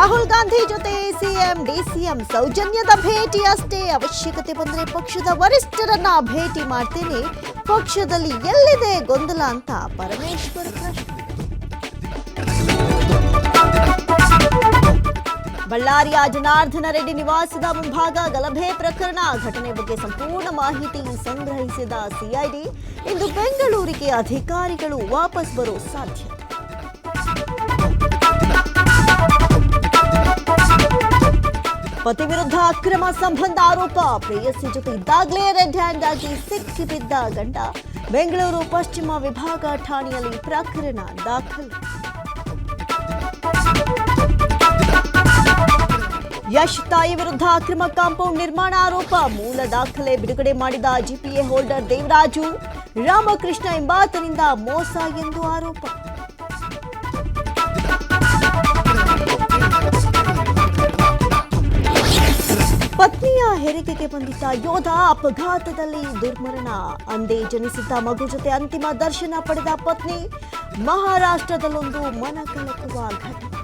ರಾಹುಲ್ ಗಾಂಧಿ ಜೊತೆ CM DCM ಸೌಜನ್ಯದ ಭೇಟಿ ಅಷ್ಟೇ. ಅವಶ್ಯಕತೆ ಬಂದರೆ ಪಕ್ಷದ ವರಿಷ್ಠರನ್ನ ಭೇಟಿ ಮಾಡ್ತೇನೆ. ಪಕ್ಷದಲ್ಲಿ ಎಲ್ಲಿದೆ ಗೊಂದಲ ಅಂತ ಪರಮೇಶ್ವರ್ ಪ್ರಶ್ನೆ. ಬಳ್ಳಾರಿಯ ಜನಾರ್ದನ ರೆಡ್ಡಿ ನಿವಾಸದ ಮುಂಭಾಗ ಗಲಭೆ ಪ್ರಕರಣ ಘಟನೆ ಬಗ್ಗೆ ಸಂಪೂರ್ಣ ಮಾಹಿತಿ ಸಂಗ್ರಹಿಸಿದ ಸಿಐಡಿ. ಇಂದು ಬೆಂಗಳೂರಿಗೆ ಅಧಿಕಾರಿಗಳು ವಾಪಸ್ ಬರೋ ಸಾಧ್ಯತೆ. ಪತಿ ವಿರುದ್ಧ ಅಕ್ರಮ ಸಂಬಂಧ ಆರೋಪ. ಪ್ರೇಯಸಿ ಜೊತೆ ಇದ್ದಾಗಲೇ ರೆಡ್ ಹ್ಯಾಂಡ್ ಆಗಿ ಸಿಕ್ಕಿಬಿದ್ದ ಗಂಡ. ಬೆಂಗಳೂರು ಪಶ್ಚಿಮ ವಿಭಾಗ ಠಾಣೆಯಲ್ಲಿ ಪ್ರಕರಣ ದಾಖಲು. ಯಶ್ ತಾಯಿ ವಿರುದ್ಧ ಅಕ್ರಮ ಕಾಂಪೌಂಡ್ ನಿರ್ಮಾಣ ಆರೋಪ. ಮೂಲ ದಾಖಲೆ ಬಿಡುಗಡೆ ಮಾಡಿದ ಜಿಪಿಎ ಹೋಲ್ಡರ್ ದೇವರಾಜು. ರಾಮಕೃಷ್ಣ ಎಂಬಾತನಿಂದ ಮೋಸ ಎಂದು ಆರೋಪ. ಪತ್ನಿಯ ಹೆರಿಗೆಗೆ ಬಂದಿದ್ದ ಯೋಧ ಅಪಘಾತದಲ್ಲಿ ದುರ್ಮರಣ. ಅಂದೇ ಜನಿಸಿದ್ದ ಮಗು ಜೊತೆ ಅಂತಿಮ ದರ್ಶನ ಪಡೆದ ಪತ್ನಿ. ಮಹಾರಾಷ್ಟ್ರದಲ್ಲೊಂದು ಮನಕಲಕುವ ಘಟನೆ.